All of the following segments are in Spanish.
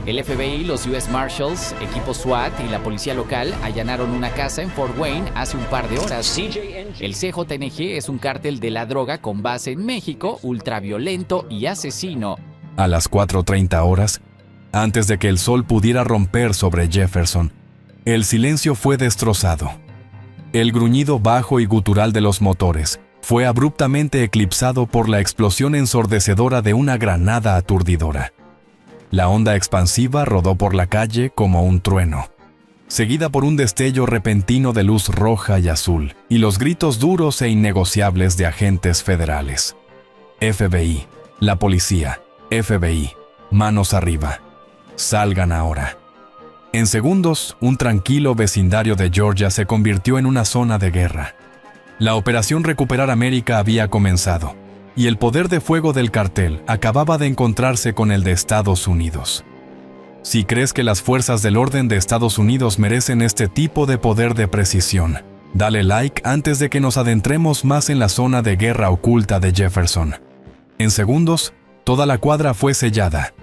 El FBI, los US Marshals, equipos SWAT y la policía local allanaron una casa en Fort Wayne hace un par de horas. El CJNG es un cártel de la droga con base en México, ultraviolento y asesino. A las 4:30 horas, antes de que el sol pudiera romper sobre Jefferson, el silencio fue destrozado. El gruñido bajo y gutural de los motores fue abruptamente eclipsado por la explosión ensordecedora de una granada aturdidora. La onda expansiva rodó por la calle como un trueno, seguida por un destello repentino de luz roja y azul, y los gritos duros e innegociables de agentes federales. FBI, la policía, FBI, manos arriba. Salgan ahora. En segundos, un tranquilo vecindario de Georgia se convirtió en una zona de guerra. La operación Recuperar América había comenzado, y el poder de fuego del cartel acababa de encontrarse con el de Estados Unidos. Si crees que las fuerzas del orden de Estados Unidos merecen este tipo de poder de precisión, dale like antes de que nos adentremos más en la zona de guerra oculta de Jefferson. En segundos, toda la cuadra fue sellada.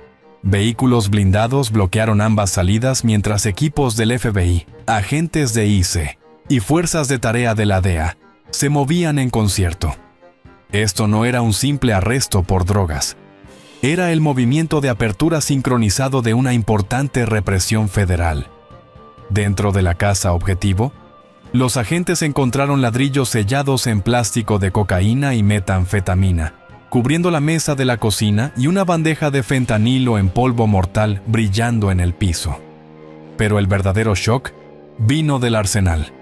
Vehículos blindados bloquearon ambas salidas mientras equipos del FBI, agentes de ICE y fuerzas de tarea de la DEA se movían en concierto. Esto no era un simple arresto por drogas. Era el movimiento de apertura sincronizado de una importante represión federal. Dentro de la casa objetivo, los agentes encontraron ladrillos sellados en plástico de cocaína y metanfetamina, cubriendo la mesa de la cocina y una bandeja de fentanilo en polvo mortal brillando en el piso. Pero el verdadero shock vino del arsenal.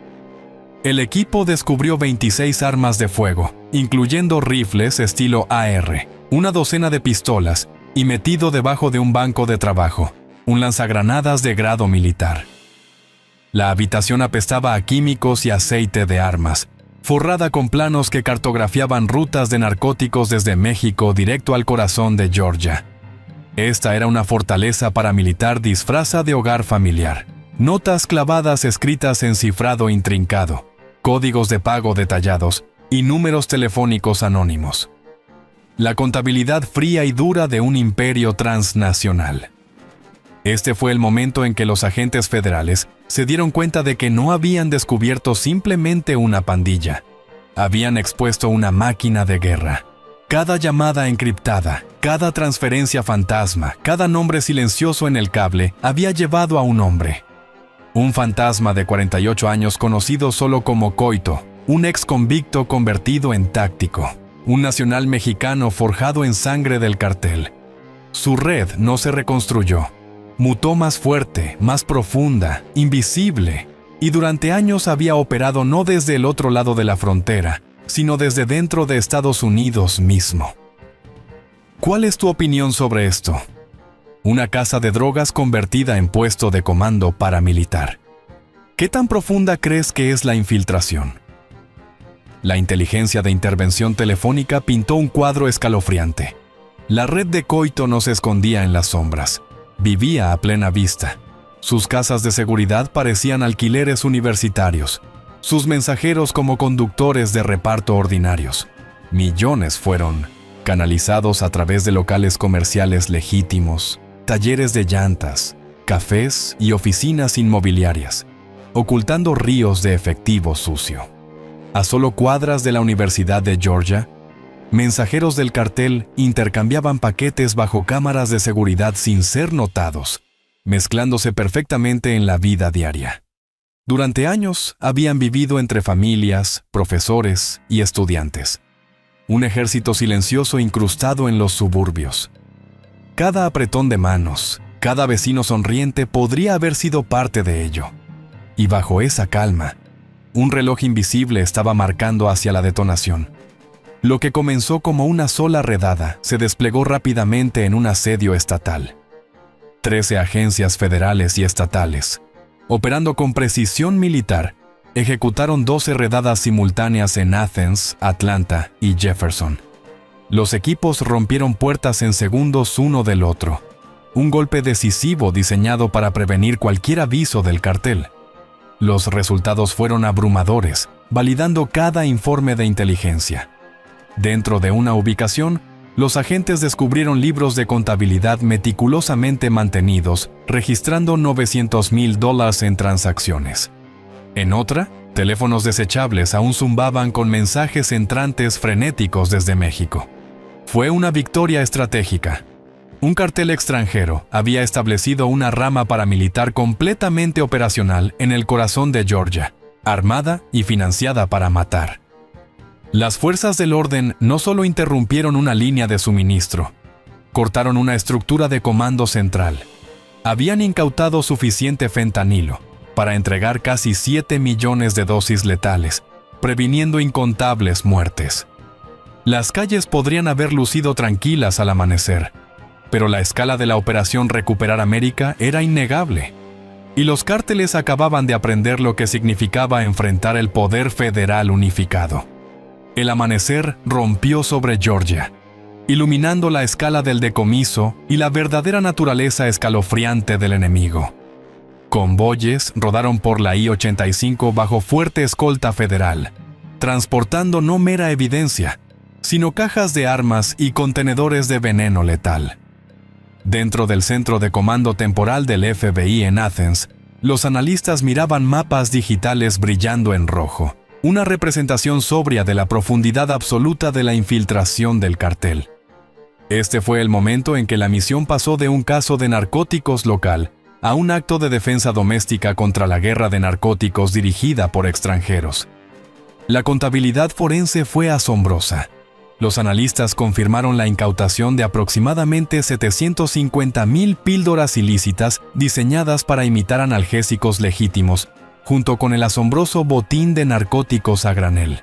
El equipo descubrió 26 armas de fuego, incluyendo rifles estilo AR, una docena de pistolas y metido debajo de un banco de trabajo, un lanzagranadas de grado militar. La habitación apestaba a químicos y aceite de armas, forrada con planos que cartografiaban rutas de narcóticos desde México directo al corazón de Georgia. Esta era una fortaleza paramilitar disfraza de hogar familiar. Notas clavadas escritas en cifrado intrincado, códigos de pago detallados y números telefónicos anónimos. La contabilidad fría y dura de un imperio transnacional. Este fue el momento en que los agentes federales se dieron cuenta de que no habían descubierto simplemente una pandilla. Habían expuesto una máquina de guerra. Cada llamada encriptada, cada transferencia fantasma, cada nombre silencioso en el cable había llevado a un hombre. Un fantasma de 48 años conocido solo como Coito, un ex convicto convertido en táctico, un nacional mexicano forjado en sangre del cartel. Su red no se reconstruyó. Mutó más fuerte, más profunda, invisible, y durante años había operado no desde el otro lado de la frontera, sino desde dentro de Estados Unidos mismo. ¿Cuál es tu opinión sobre esto? Una casa de drogas convertida en puesto de comando paramilitar. ¿Qué tan profunda crees que es la infiltración? La inteligencia de intervención telefónica pintó un cuadro escalofriante. La red de Coito no se escondía en las sombras. Vivía a plena vista. Sus casas de seguridad parecían alquileres universitarios. Sus mensajeros como conductores de reparto ordinarios. Millones fueron canalizados a través de locales comerciales legítimos, talleres de llantas, cafés y oficinas inmobiliarias, ocultando ríos de efectivo sucio. A solo cuadras de la Universidad de Georgia, mensajeros del cartel intercambiaban paquetes bajo cámaras de seguridad sin ser notados, mezclándose perfectamente en la vida diaria. Durante años habían vivido entre familias, profesores y estudiantes. Un ejército silencioso incrustado en los suburbios. Cada apretón de manos, cada vecino sonriente podría haber sido parte de ello. Y bajo esa calma, un reloj invisible estaba marcando hacia la detonación. Lo que comenzó como una sola redada se desplegó rápidamente en un asedio estatal. 13 agencias federales y estatales, operando con precisión militar, ejecutaron 12 redadas simultáneas en Athens, Atlanta y Jefferson. Los equipos rompieron puertas en segundos uno del otro. Un golpe decisivo diseñado para prevenir cualquier aviso del cartel. Los resultados fueron abrumadores, validando cada informe de inteligencia. Dentro de una ubicación, los agentes descubrieron libros de contabilidad meticulosamente mantenidos, registrando $900,000 en transacciones. En otra, teléfonos desechables aún zumbaban con mensajes entrantes frenéticos desde México. Fue una victoria estratégica. Un cartel extranjero había establecido una rama paramilitar completamente operacional en el corazón de Georgia, armada y financiada para matar. Las fuerzas del orden no solo interrumpieron una línea de suministro, cortaron una estructura de comando central. Habían incautado suficiente fentanilo para entregar casi 7 millones de dosis letales, previniendo incontables muertes. Las calles podrían haber lucido tranquilas al amanecer, pero la escala de la operación Recuperar América era innegable, y los cárteles acababan de aprender lo que significaba enfrentar el poder federal unificado. El amanecer rompió sobre Georgia, iluminando la escala del decomiso y la verdadera naturaleza escalofriante del enemigo. Convoyes rodaron por la I-85 bajo fuerte escolta federal, transportando no mera evidencia, sino cajas de armas y contenedores de veneno letal. Dentro del centro de comando temporal del FBI en Athens, los analistas miraban mapas digitales brillando en rojo, una representación sobria de la profundidad absoluta de la infiltración del cartel. Este fue el momento en que la misión pasó de un caso de narcóticos local a un acto de defensa doméstica contra la guerra de narcóticos dirigida por extranjeros. La contabilidad forense fue asombrosa. Los analistas confirmaron la incautación de aproximadamente 750,000 píldoras ilícitas diseñadas para imitar analgésicos legítimos, junto con el asombroso botín de narcóticos a granel.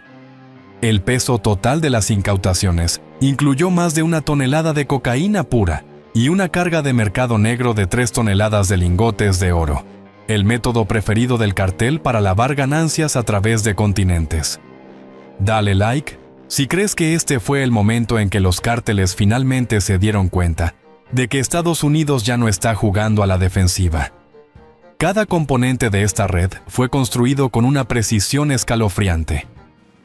El peso total de las incautaciones incluyó más de 1 tonelada de cocaína pura y una carga de mercado negro de 3 toneladas de lingotes de oro, el método preferido del cartel para lavar ganancias a través de continentes. Dale like si crees que este fue el momento en que los cárteles finalmente se dieron cuenta de que Estados Unidos ya no está jugando a la defensiva. Cada componente de esta red fue construido con una precisión escalofriante.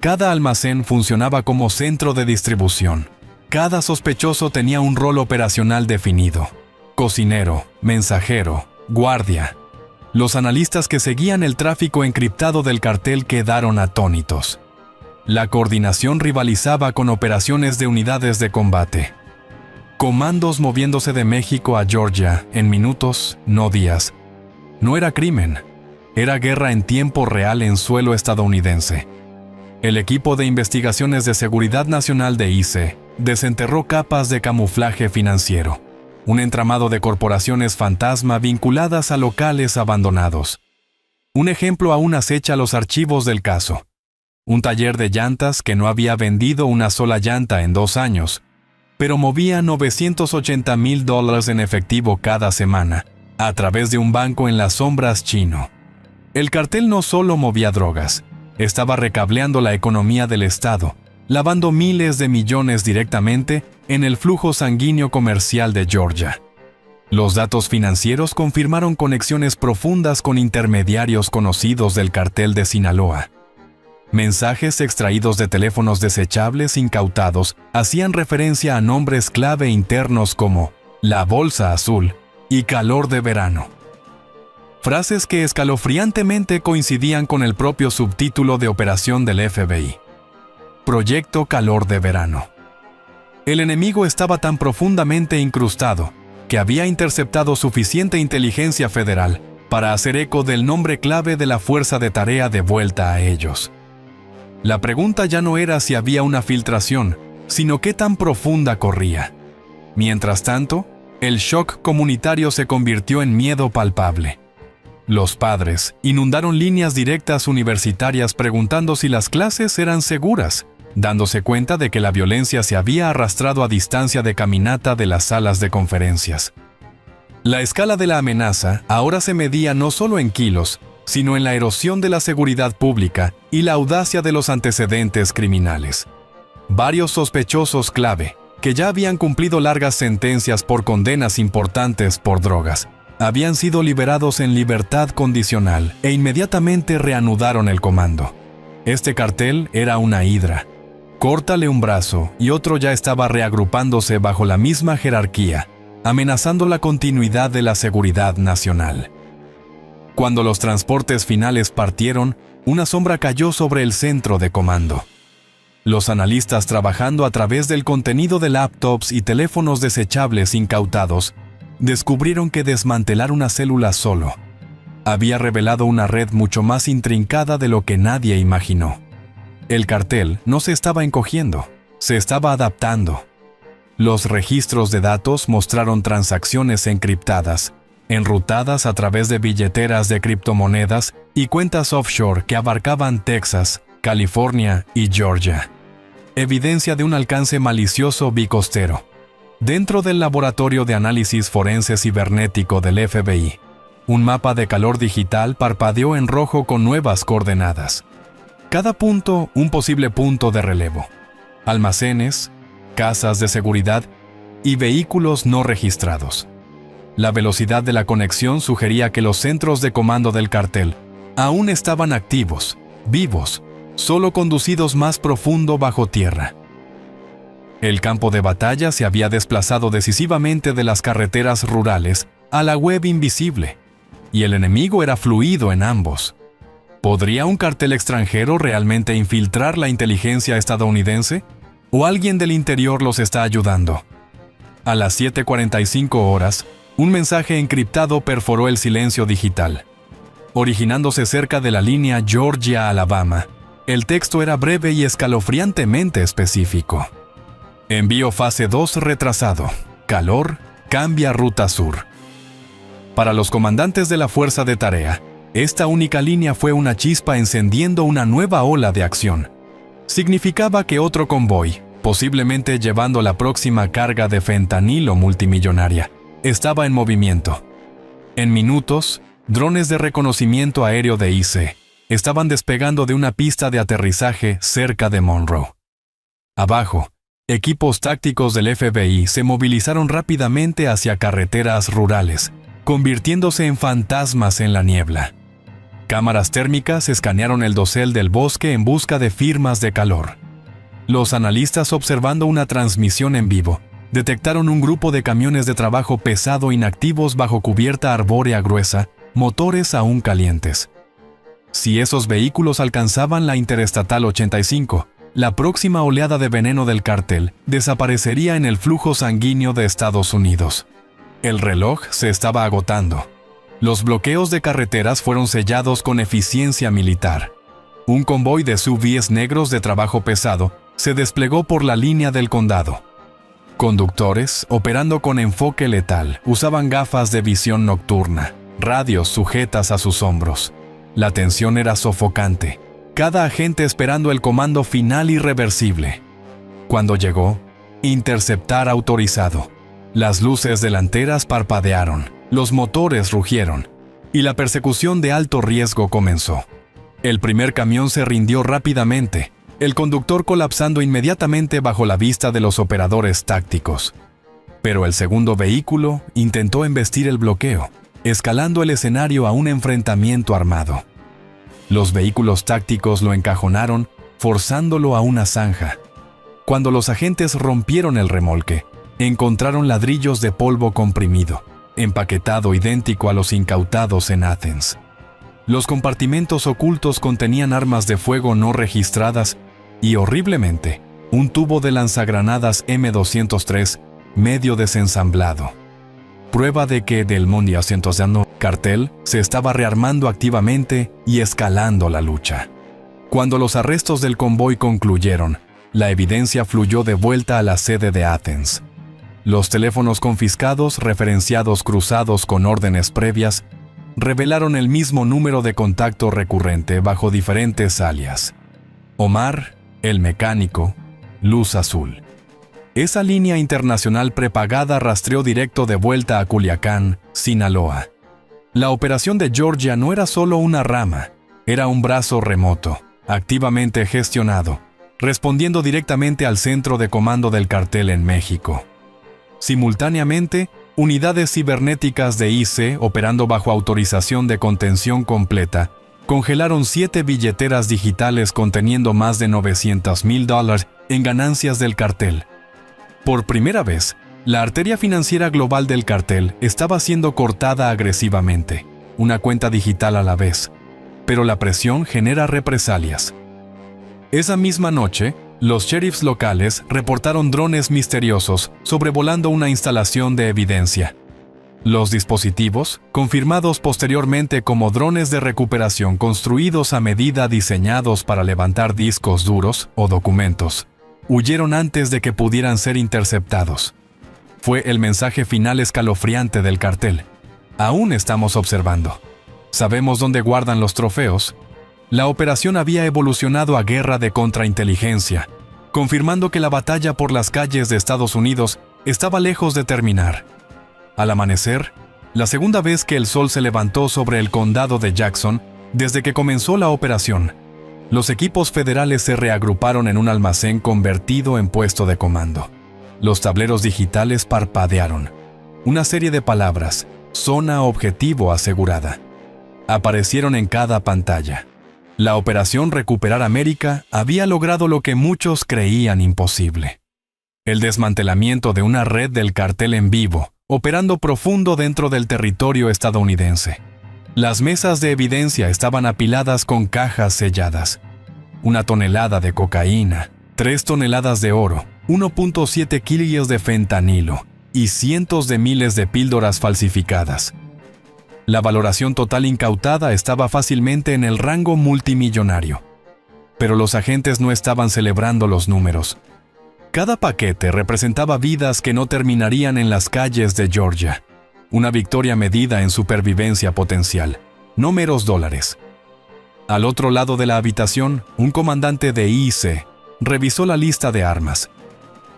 Cada almacén funcionaba como centro de distribución. Cada sospechoso tenía un rol operacional definido: cocinero, mensajero, guardia. Los analistas que seguían el tráfico encriptado del cartel quedaron atónitos. La coordinación rivalizaba con operaciones de unidades de combate. Comandos moviéndose de México a Georgia en minutos, no días. No era crimen, era guerra en tiempo real en suelo estadounidense. El equipo de investigaciones de seguridad nacional de ICE desenterró capas de camuflaje financiero, un entramado de corporaciones fantasma vinculadas a locales abandonados. Un ejemplo aún acecha los archivos del caso. Un taller de llantas que no había vendido una sola llanta en 2 años, pero movía $980,000 en efectivo cada semana, a través de un banco en las sombras chino. El cartel no solo movía drogas, estaba recableando la economía del Estado, lavando miles de millones directamente en el flujo sanguíneo comercial de Georgia. Los datos financieros confirmaron conexiones profundas con intermediarios conocidos del cartel de Sinaloa. Mensajes extraídos de teléfonos desechables incautados hacían referencia a nombres clave internos como la Bolsa Azul y Calor de Verano. Frases que escalofriantemente coincidían con el propio subtítulo de operación del FBI. Proyecto Calor de Verano. El enemigo estaba tan profundamente incrustado que había interceptado suficiente inteligencia federal para hacer eco del nombre clave de la fuerza de tarea de vuelta a ellos. La pregunta ya no era si había una filtración, sino qué tan profunda corría. Mientras tanto, el shock comunitario se convirtió en miedo palpable. Los padres inundaron líneas directas universitarias preguntando si las clases eran seguras, dándose cuenta de que la violencia se había arrastrado a distancia de caminata de las salas de conferencias. La escala de la amenaza ahora se medía no solo en kilos, sino en la erosión de la seguridad pública y la audacia de los antecedentes criminales. Varios sospechosos clave, que ya habían cumplido largas sentencias por condenas importantes por drogas, habían sido liberados en libertad condicional e inmediatamente reanudaron el comando. Este cartel era una hidra. Córtale un brazo y otro ya estaba reagrupándose bajo la misma jerarquía, amenazando la continuidad de la seguridad nacional. Cuando los transportes finales partieron, una sombra cayó sobre el centro de comando. Los analistas, trabajando a través del contenido de laptops y teléfonos desechables incautados, descubrieron que desmantelar una célula solo había revelado una red mucho más intrincada de lo que nadie imaginó. El cartel no se estaba encogiendo, se estaba adaptando. Los registros de datos mostraron transacciones encriptadas, enrutadas a través de billeteras de criptomonedas y cuentas offshore que abarcaban Texas, California y Georgia. Evidencia de un alcance malicioso bicostero. Dentro del Laboratorio de Análisis Forense Cibernético del FBI, un mapa de calor digital parpadeó en rojo con nuevas coordenadas. Cada punto, un posible punto de relevo. Almacenes, casas de seguridad y vehículos no registrados. La velocidad de la conexión sugería que los centros de comando del cartel aún estaban activos, vivos, solo conducidos más profundo bajo tierra. El campo de batalla se había desplazado decisivamente de las carreteras rurales a la web invisible, y el enemigo era fluido en ambos. ¿Podría un cartel extranjero realmente infiltrar la inteligencia estadounidense? ¿O alguien del interior los está ayudando? A las 7:45 horas, un mensaje encriptado perforó el silencio digital. Originándose cerca de la línea Georgia-Alabama, el texto era breve y escalofriantemente específico. Envío fase 2 retrasado. Calor, cambia ruta sur. Para los comandantes de la fuerza de tarea, esta única línea fue una chispa encendiendo una nueva ola de acción. Significaba que otro convoy, posiblemente llevando la próxima carga de fentanilo multimillonaria, estaba en movimiento. En minutos, drones de reconocimiento aéreo de IC estaban despegando de una pista de aterrizaje cerca de Monroe. Abajo, equipos tácticos del FBI se movilizaron rápidamente hacia carreteras rurales, convirtiéndose en fantasmas en la niebla. Cámaras térmicas escanearon el dosel del bosque en busca de firmas de calor. Los analistas, observando una transmisión en vivo, detectaron un grupo de camiones de trabajo pesado inactivos bajo cubierta arbórea gruesa, motores aún calientes. Si esos vehículos alcanzaban la Interestatal 85, la próxima oleada de veneno del cartel desaparecería en el flujo sanguíneo de Estados Unidos. El reloj se estaba agotando. Los bloqueos de carreteras fueron sellados con eficiencia militar. Un convoy de SUVs negros de trabajo pesado se desplegó por la línea del condado. Conductores, operando con enfoque letal, usaban gafas de visión nocturna, radios sujetas a sus hombros. La tensión era sofocante, cada agente esperando el comando final irreversible. Cuando llegó, interceptar autorizado. Las luces delanteras parpadearon, los motores rugieron, y la persecución de alto riesgo comenzó. El primer camión se rindió rápidamente, el conductor colapsando inmediatamente bajo la vista de los operadores tácticos. Pero el segundo vehículo intentó embestir el bloqueo, escalando el escenario a un enfrentamiento armado. Los vehículos tácticos lo encajonaron, forzándolo a una zanja. Cuando los agentes rompieron el remolque, encontraron ladrillos de polvo comprimido, empaquetado idéntico a los incautados en Athens. Los compartimentos ocultos contenían armas de fuego no registradas y, horriblemente, un tubo de lanzagranadas M203 medio desensamblado. Prueba de que del cartel se estaba rearmando activamente y escalando la lucha. Cuando los arrestos del convoy concluyeron, la evidencia fluyó de vuelta a la sede de Athens. Los teléfonos confiscados, referenciados cruzados con órdenes previas, revelaron el mismo número de contacto recurrente bajo diferentes alias. Omar, el mecánico, Luz Azul. Esa línea internacional prepagada rastreó directo de vuelta a Culiacán, Sinaloa. La operación de Georgia no era solo una rama, era un brazo remoto, activamente gestionado, respondiendo directamente al centro de comando del cartel en México. Simultáneamente, unidades cibernéticas de IC, operando bajo autorización de contención completa, congelaron 7 billeteras digitales conteniendo más de $900,000 en ganancias del cartel. Por primera vez, la arteria financiera global del cartel estaba siendo cortada agresivamente, una cuenta digital a la vez, pero la presión genera represalias. Esa misma noche, los sheriffs locales reportaron drones misteriosos sobrevolando una instalación de evidencia. Los dispositivos, confirmados posteriormente como drones de recuperación construidos a medida diseñados para levantar discos duros o documentos, huyeron antes de que pudieran ser interceptados. Fue el mensaje final escalofriante del cartel. Aún estamos observando. Sabemos dónde guardan los trofeos. La operación había evolucionado a guerra de contrainteligencia, confirmando que la batalla por las calles de Estados Unidos estaba lejos de terminar. Al amanecer, la segunda vez que el sol se levantó sobre el condado de Jackson desde que comenzó la operación, los equipos federales se reagruparon en un almacén convertido en puesto de comando. Los tableros digitales parpadearon. Una serie de palabras, zona objetivo asegurada, aparecieron en cada pantalla. La operación Recuperar América había logrado lo que muchos creían imposible: el desmantelamiento de una red del cartel en vivo, operando profundo dentro del territorio estadounidense. Las mesas de evidencia estaban apiladas con cajas selladas. 1 tonelada de cocaína, 3 toneladas de oro, 1.7 kilos de fentanilo y cientos de miles de píldoras falsificadas. La valoración total incautada estaba fácilmente en el rango multimillonario. Pero los agentes no estaban celebrando los números. Cada paquete representaba vidas que no terminarían en las calles de Georgia. Una victoria medida en supervivencia potencial, no meros dólares. Al otro lado de la habitación, un comandante de IC revisó la lista de armas.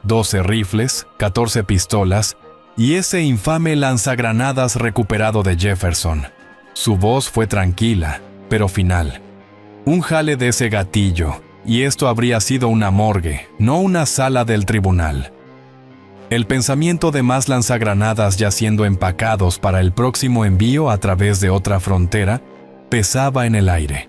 12 rifles, 14 pistolas y ese infame lanzagranadas recuperado de Jefferson. Su voz fue tranquila, pero final. Un jale de ese gatillo, y esto habría sido una morgue, no una sala del tribunal. El pensamiento de más lanzagranadas ya siendo empacados para el próximo envío a través de otra frontera pesaba en el aire.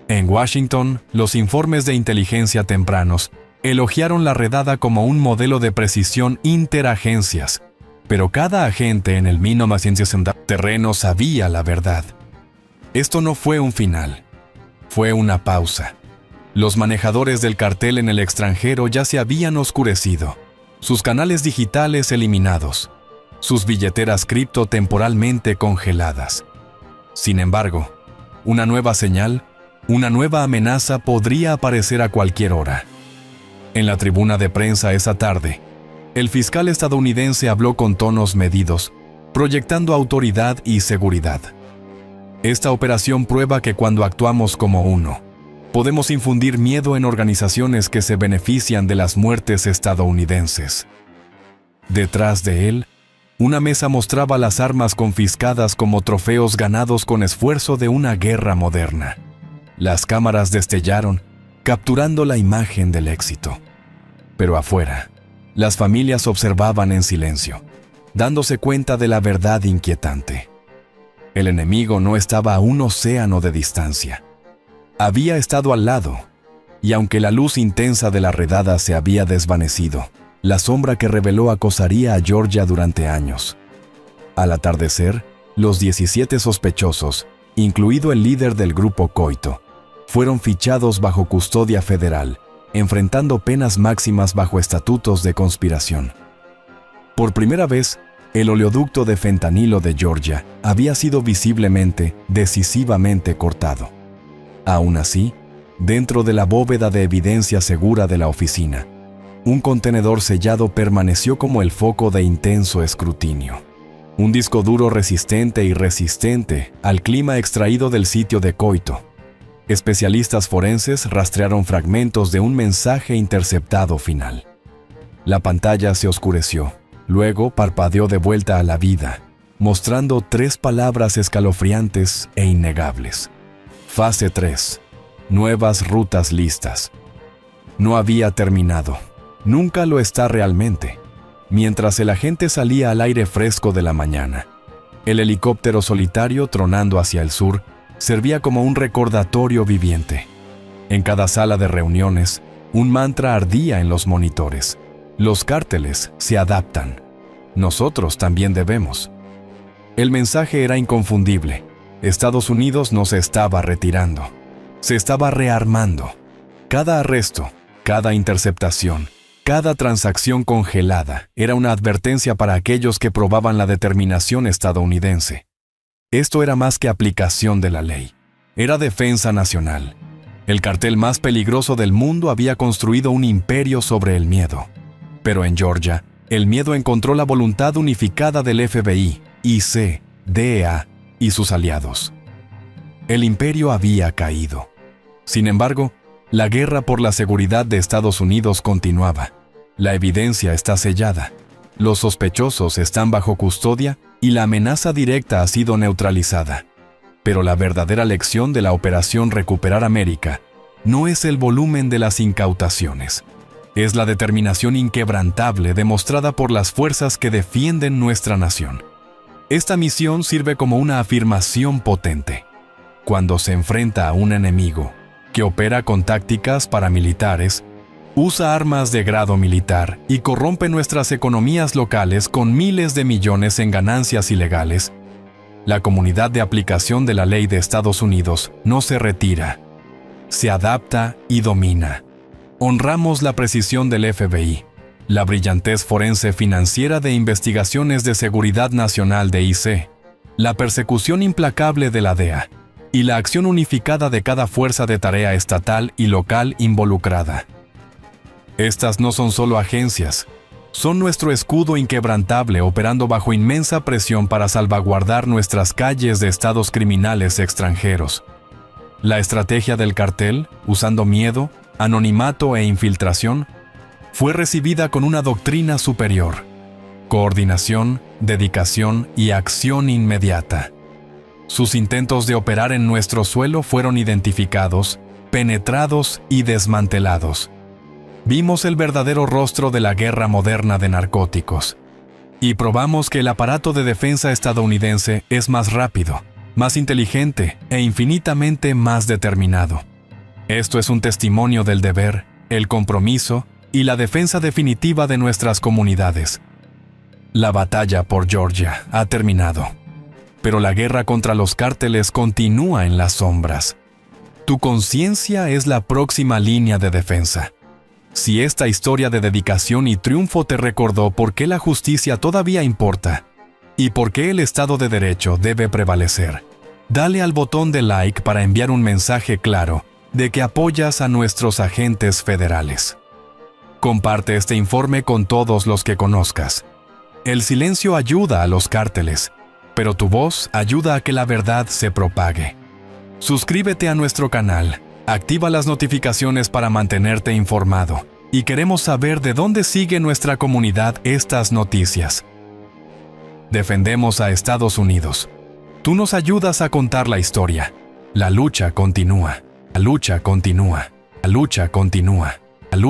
En Washington, los informes de inteligencia tempranos elogiaron la redada como un modelo de precisión interagencias, pero cada agente en el 1960 terreno sabía la verdad. Esto no fue un final, fue una pausa. Los manejadores del cartel en el extranjero ya se habían oscurecido, sus canales digitales eliminados, sus billeteras cripto temporalmente congeladas. Sin embargo, una nueva señal, una nueva amenaza podría aparecer a cualquier hora. En la tribuna de prensa esa tarde, el fiscal estadounidense habló con tonos medidos, proyectando autoridad y seguridad. Esta operación prueba que cuando actuamos como uno, podemos infundir miedo en organizaciones que se benefician de las muertes estadounidenses. Detrás de él, una mesa mostraba las armas confiscadas como trofeos ganados con esfuerzo de una guerra moderna. Las cámaras destellaron, capturando la imagen del éxito. Pero afuera, las familias observaban en silencio, dándose cuenta de la verdad inquietante. El enemigo no estaba a un océano de distancia. Había estado al lado, y aunque la luz intensa de la redada se había desvanecido, la sombra que reveló acosaría a Georgia durante años. Al atardecer, los 17 sospechosos, incluido el líder del grupo Coito, fueron fichados bajo custodia federal, enfrentando penas máximas bajo estatutos de conspiración. Por primera vez, el oleoducto de fentanilo de Georgia había sido visiblemente, decisivamente cortado. Aún así, dentro de la bóveda de evidencia segura de la oficina, un contenedor sellado permaneció como el foco de intenso escrutinio. Un disco duro resistente y resistente al clima extraído del sitio de Coito. Especialistas forenses rastrearon fragmentos de un mensaje interceptado final. La pantalla se oscureció, luego parpadeó de vuelta a la vida, mostrando 3 palabras escalofriantes e innegables. Fase 3. Nuevas rutas listas. No había terminado. Nunca lo está realmente. Mientras el agente salía al aire fresco de la mañana, el helicóptero solitario tronando hacia el sur servía como un recordatorio viviente. En cada sala de reuniones, un mantra ardía en los monitores. Los cárteles se adaptan. Nosotros también debemos. El mensaje era inconfundible. Estados Unidos no se estaba retirando. Se estaba rearmando. Cada arresto, cada interceptación, cada transacción congelada era una advertencia para aquellos que probaban la determinación estadounidense. Esto era más que aplicación de la ley. Era defensa nacional. El cartel más peligroso del mundo había construido un imperio sobre el miedo. Pero en Georgia, el miedo encontró la voluntad unificada del FBI, IC, DEA y sus aliados. El imperio había caído. Sin embargo, la guerra por la seguridad de Estados Unidos continuaba. La evidencia está sellada. Los sospechosos están bajo custodia y la amenaza directa ha sido neutralizada. Pero la verdadera lección de la Operación Recuperar América no es el volumen de las incautaciones. Es la determinación inquebrantable demostrada por las fuerzas que defienden nuestra nación. Esta misión sirve como una afirmación potente. Cuando se enfrenta a un enemigo que opera con tácticas paramilitares, usa armas de grado militar y corrompe nuestras economías locales con miles de millones en ganancias ilegales, la comunidad de aplicación de la ley de Estados Unidos no se retira, se adapta y domina. Honramos la precisión del FBI, la brillantez forense financiera de Investigaciones de Seguridad Nacional de IC, la persecución implacable de la DEA y la acción unificada de cada fuerza de tarea estatal y local involucrada. Estas no son solo agencias, son nuestro escudo inquebrantable operando bajo inmensa presión para salvaguardar nuestras calles de estados criminales extranjeros. La estrategia del cartel, usando miedo, anonimato e infiltración, fue recibida con una doctrina superior: coordinación, dedicación y acción inmediata. Sus intentos de operar en nuestro suelo fueron identificados, penetrados y desmantelados. Vimos el verdadero rostro de la guerra moderna de narcóticos. Y probamos que el aparato de defensa estadounidense es más rápido, más inteligente e infinitamente más determinado. Esto es un testimonio del deber, el compromiso y la defensa definitiva de nuestras comunidades. La batalla por Georgia ha terminado, pero la guerra contra los cárteles continúa en las sombras. Tu conciencia es la próxima línea de defensa. Si esta historia de dedicación y triunfo te recordó por qué la justicia todavía importa y por qué el Estado de Derecho debe prevalecer, dale al botón de like para enviar un mensaje claro de que apoyas a nuestros agentes federales. Comparte este informe con todos los que conozcas. El silencio ayuda a los cárteles, pero tu voz ayuda a que la verdad se propague. Suscríbete a nuestro canal. Activa las notificaciones para mantenerte informado y queremos saber de dónde sigue nuestra comunidad estas noticias. Defendemos a Estados Unidos. Tú nos ayudas a contar la historia. La lucha continúa. La lucha continúa. La lucha continúa.